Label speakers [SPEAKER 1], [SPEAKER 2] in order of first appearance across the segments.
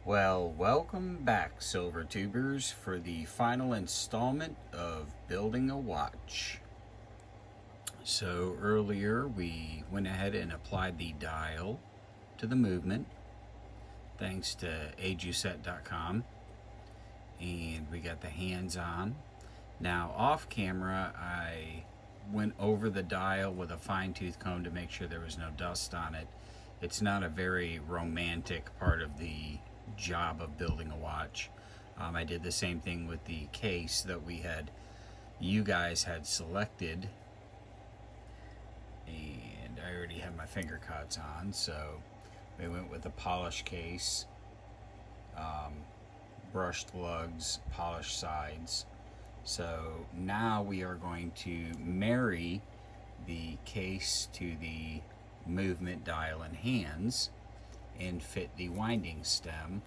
[SPEAKER 1] Well, welcome back, Silver Tubers, for the final installment of Building a Watch. So earlier we went ahead and applied the dial to the movement, thanks to ajuset.com, and we got the hands on. Now off camera I went over the dial with a fine-tooth comb to make sure there was no dust on it. It's not a very romantic part of the job of building a watch. I did the same thing with the case that you guys had selected, and I already have my finger cuts on, so we went with a polished case, brushed lugs, polished sides. So now we are going to marry the case to the movement dial and hands and fit the winding stem,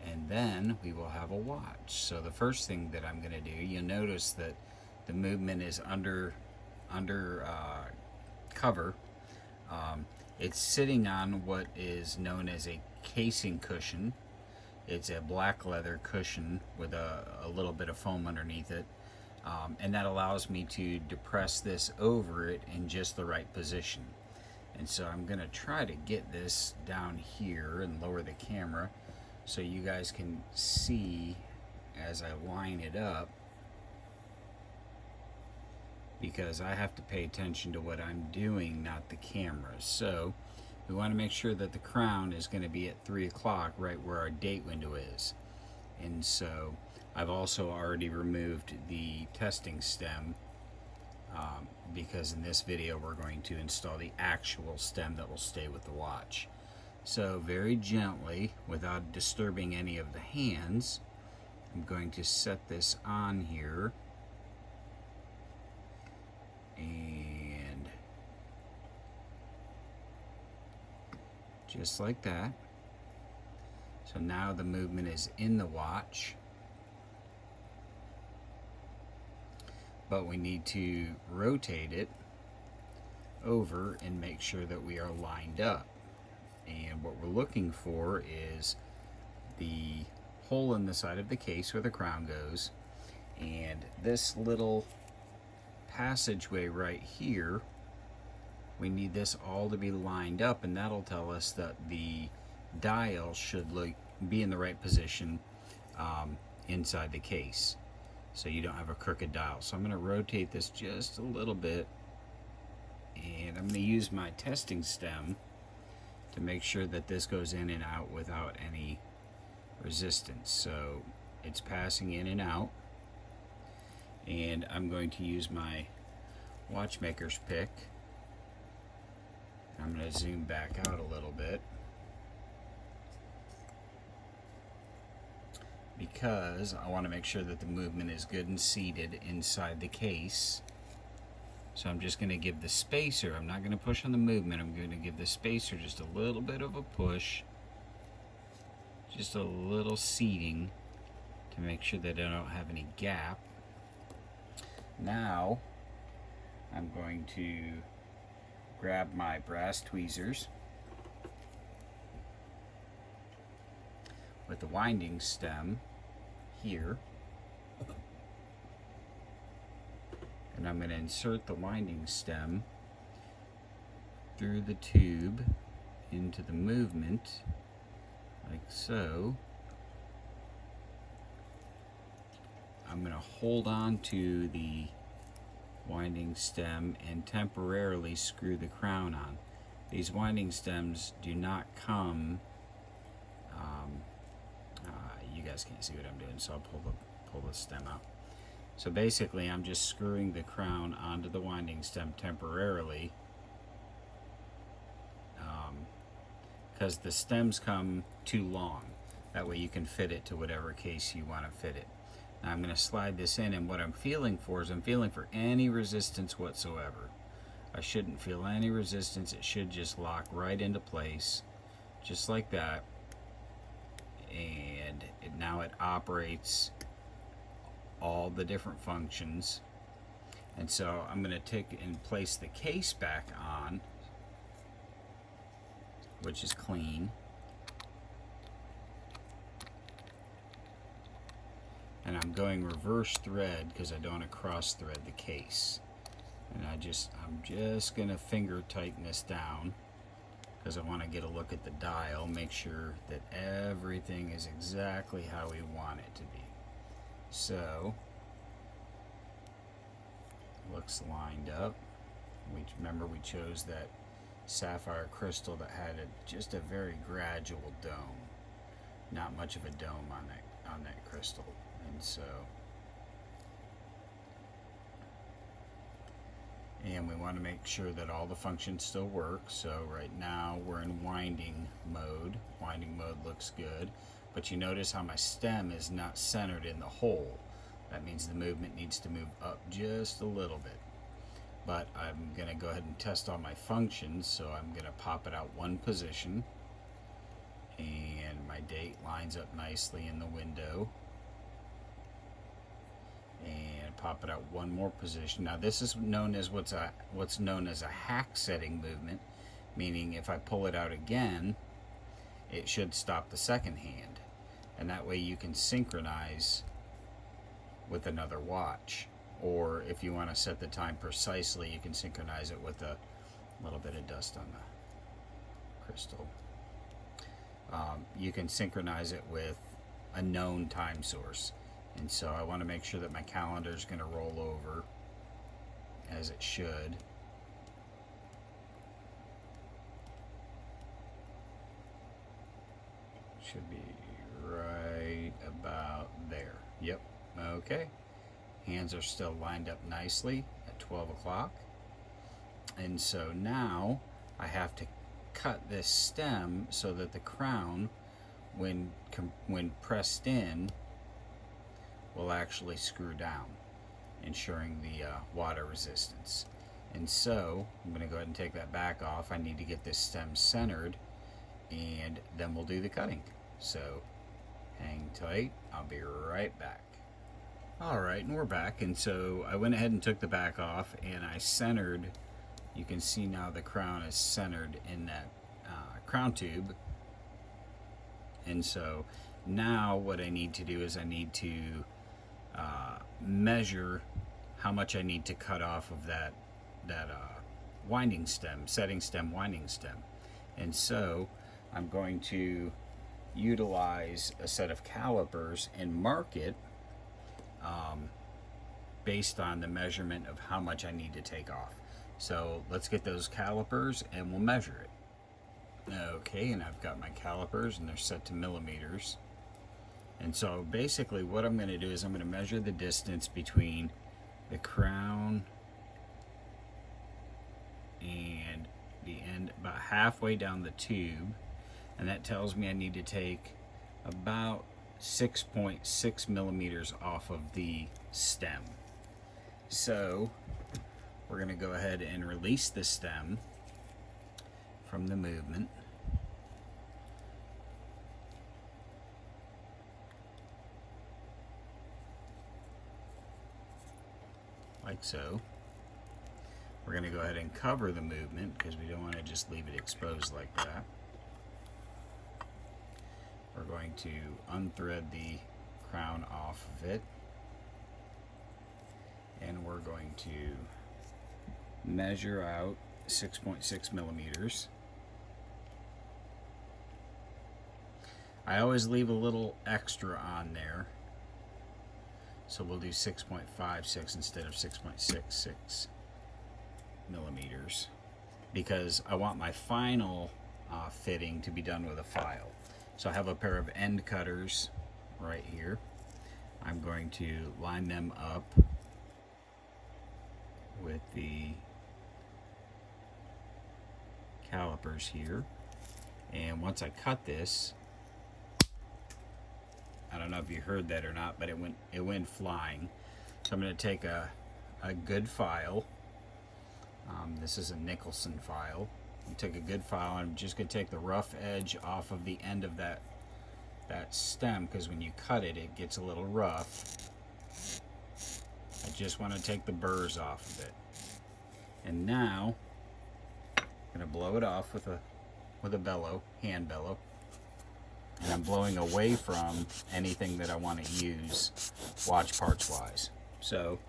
[SPEAKER 1] and then we will have a watch. So the first thing that I'm going to do, you'll notice that the movement is under cover. It's sitting on what is known as a casing cushion. It's a black leather cushion with a little bit of foam underneath it, and that allows me to depress this over it in just the right position. And so I'm going to try to get this down here and lower the camera so you guys can see as I line it up, because I have to pay attention to what I'm doing, not the camera. So we want to make sure that the crown is going to be at 3 o'clock, right where our date window is. And so I've also already removed the testing stem, because in this video we're going to install the actual stem that will stay with the watch. So very gently, without disturbing any of the hands, I'm going to set this on here, and just like that. So now the movement is in the watch, but we need to rotate it over and make sure that we are lined up. And what we're looking for is the hole in the side of the case where the crown goes, and this little passageway right here, we need this all to be lined up, and that'll tell us that the dial should be in the right position inside the case, so you don't have a crooked dial. So I'm going to rotate this just a little bit, and I'm going to use my testing stem to make sure that this goes in and out without any resistance. So it's passing in and out, and I'm going to use my watchmaker's pick. I'm going to zoom back out a little bit, because I want to make sure that the movement is good and seated inside the case. So I'm just going to give the spacer, I'm not going to push on the movement, I'm going to give the spacer just a little bit of a push, just a little seating to make sure that I don't have any gap. Now I'm going to grab my brass tweezers with the winding stem here, and I'm going to insert the winding stem through the tube into the movement, like so. I'm going to hold on to the winding stem and temporarily screw the crown on. These winding stems do not come, you guys can't see what I'm doing, so I'll pull the stem out. So basically I'm just screwing the crown onto the winding stem temporarily, because the stems come too long. That way you can fit it to whatever case you want to fit it. Now I'm going to slide this in, and what I'm feeling for is I'm feeling for any resistance whatsoever. I shouldn't feel any resistance. It should just lock right into place, just like that. And now it operates all the different functions. And so I'm going to take and place the case back on, which is clean. going reverse thread because I don't want to cross thread the case. And I'm just gonna finger tighten this down because I want to get a look at the dial, make sure that everything is exactly how we want it to be. So, looks lined up. Remember we chose that sapphire crystal that had just a very gradual dome, not much of a dome on that crystal, and so. And we want to make sure that all the functions still work. So right now we're in winding mode. Winding mode looks good. But you notice how my stem is not centered in the hole. That means the movement needs to move up just a little bit. But I'm going to go ahead and test all my functions. So I'm going to pop it out one position. And my date lines up nicely in the window. And pop it out one more position. Now this is known as what's known as a hack setting movement, meaning if I pull it out again, it should stop the second hand, and that way you can synchronize with another watch. Or if you want to set the time precisely, you can synchronize it with a little bit of dust on the crystal. You can synchronize it with a known time source. And so I want to make sure that my calendar is going to roll over as it should. Should be right about there. Yep. Okay. Hands are still lined up nicely at 12 o'clock. And so now I have to cut this stem so that the crown, when pressed in, will actually screw down, ensuring the water resistance. And so I'm going to go ahead and take that back off. I need to get this stem centered, and then we'll do the cutting. So hang tight, I'll be right back. Alright, and we're back. And so I went ahead and took the back off, and I centered. You can see now the crown is centered in that crown tube. And so now what I need to do is I need to measure how much I need to cut off of that winding stem, setting stem, winding stem. And so I'm going to utilize a set of calipers and mark it based on the measurement of how much I need to take off. So let's get those calipers and we'll measure it. Okay, and I've got my calipers and they're set to millimeters. And so basically what I'm going to do is I'm going to measure the distance between the crown and the end, about halfway down the tube. And that tells me I need to take about 6.6 millimeters off of the stem. So we're going to go ahead and release the stem from the movement. Like so. We're going to go ahead and cover the movement because we don't want to just leave it exposed like that. We're going to unthread the crown off of it, and we're going to measure out 6.6 millimeters. I always leave a little extra on there. So we'll do 6.56 instead of 6.66 millimeters because I want my final fitting to be done with a file. So I have a pair of end cutters right here. I'm going to line them up with the calipers here. And once I cut this, I don't know if you heard that or not, but it went flying. So I'm going to take a good file. This is a Nicholson file. I take a good file. I'm just going to take the rough edge off of the end of that stem because when you cut it, it gets a little rough. I just want to take the burrs off of it. And now I'm going to blow it off with a bellow, hand bellow. And I'm blowing away from anything that I want to use watch parts wise. So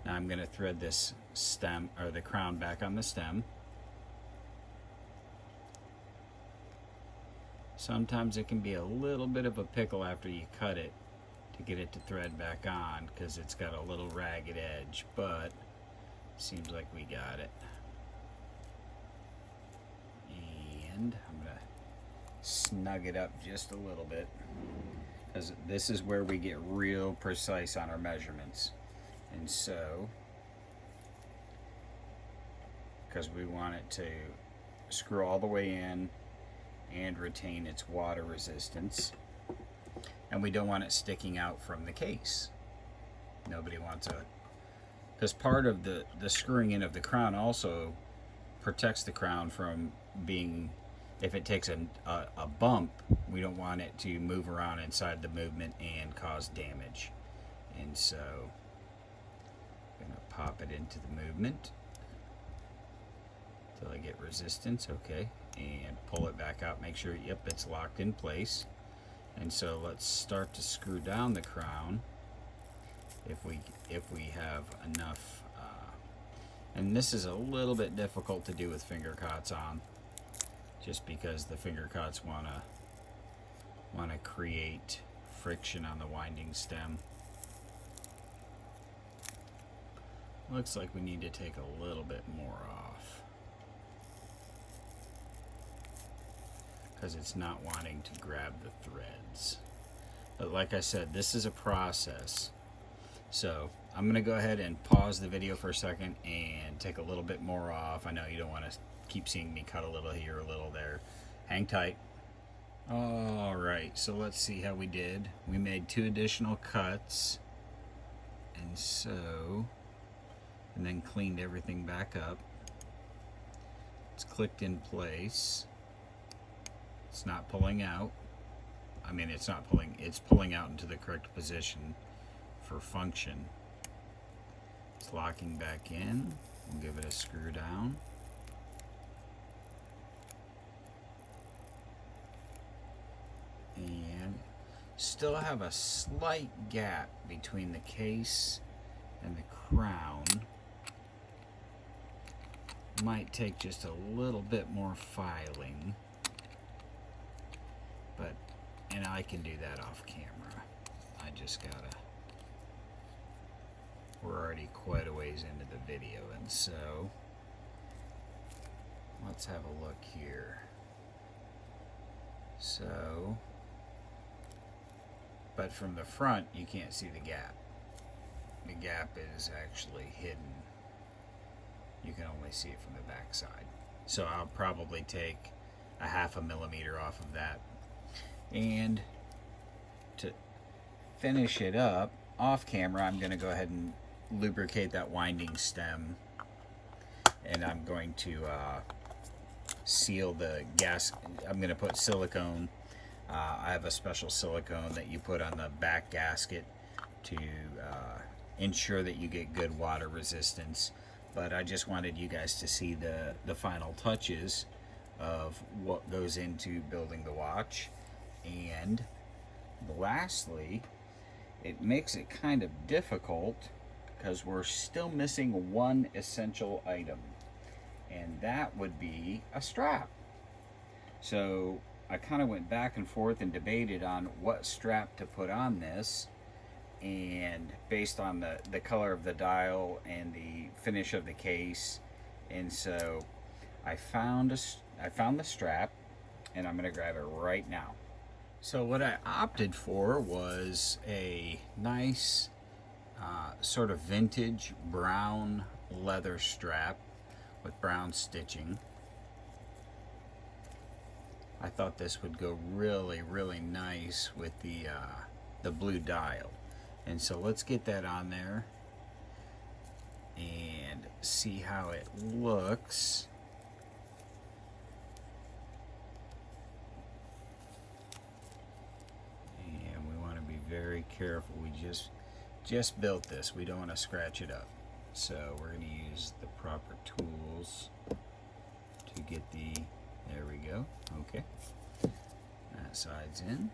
[SPEAKER 1] now I'm going to thread this stem, or the crown, back on the stem. Sometimes it can be a little bit of a pickle after you cut it to get it to thread back on, because it's got a little ragged edge, but seems like we got it. And I'm going to snug it up just a little bit, because this is where we get real precise on our measurements. And so, because we want it to screw all the way in and retain its water resistance, and we don't want it sticking out from the case. Nobody wants a, because part of the screwing in of the crown also protects the crown from being, if it takes a bump, we don't want it to move around inside the movement and cause damage. And so I'm going to pop it into the movement until I get resistance. Okay, and pull it back out, make sure, yep, it's locked in place. And so let's start to screw down the crown if we have enough. And this is a little bit difficult to do with finger cots on, just because the finger cots want to create friction on the winding stem. Looks like we need to take a little bit more off, because it's not wanting to grab the threads. But like I said, this is a process. So I'm going to go ahead and pause the video for a second and take a little bit more off. I know you don't want to keep seeing me cut a little here, a little there. Hang tight. Alright, so let's see how we did. We made 2 additional cuts, and then cleaned everything back up. It's clicked in place. It's not pulling out. I mean, it's not pulling, it's pulling out into the correct position for function. It's locking back in. We'll give it a screw down. And still have a slight gap between the case and the crown. Might take just a little bit more filing, but, and I can do that off camera. I just gotta, we're already quite a ways into the video, and so let's have a look here. So, but from the front you can't see the gap. The gap is actually hidden. You can only see it from the back side. So I'll probably take a 1/2 millimeter off of that. And to finish it up off camera, I'm going to go ahead and lubricate that winding stem, and I'm going to seal the gas. I'm going to put silicone. I have a special silicone that you put on the back gasket to ensure that you get good water resistance. But I just wanted you guys to see the final touches of what goes into building the watch. And lastly, it makes it kind of difficult because we're still missing one essential item, and that would be a strap. So I kind of went back and forth and debated on what strap to put on this, and based on the color of the dial and the finish of the case. And so I found the strap, and I'm going to grab it right now. So what I opted for was a nice sort of vintage brown leather strap with brown stitching. I thought this would go really, really nice with the blue dial. And so let's get that on there and see how it looks. And we want to be very careful. We just built this. We don't want to scratch it up. So we're going to use the proper tools to get there we go. Okay. that side's in.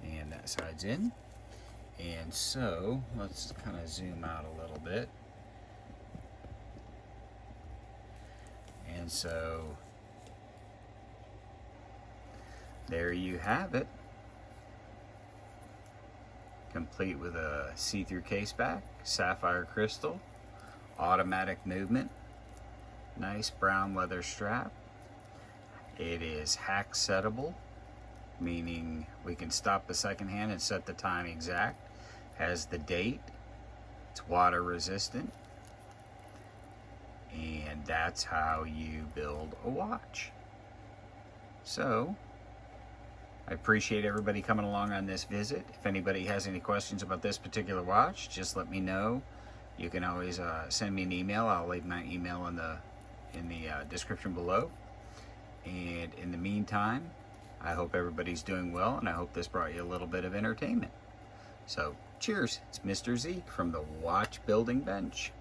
[SPEAKER 1] And that side's in. And so let's kind of zoom out a little bit. And so there you have it, complete with a see-through case back, sapphire crystal, automatic movement, nice brown leather strap. It is hack settable, meaning we can stop the second hand and set the time exact. Has the date, it's water resistant, and that's how you build a watch. So I appreciate everybody coming along on this visit. If anybody has any questions about this particular watch, just let me know. You can always send me an email. I'll leave my email in the description below. And in the meantime, I hope everybody's doing well, and I hope this brought you a little bit of entertainment. So cheers, it's Mr. Zeke from the Watch Building Bench.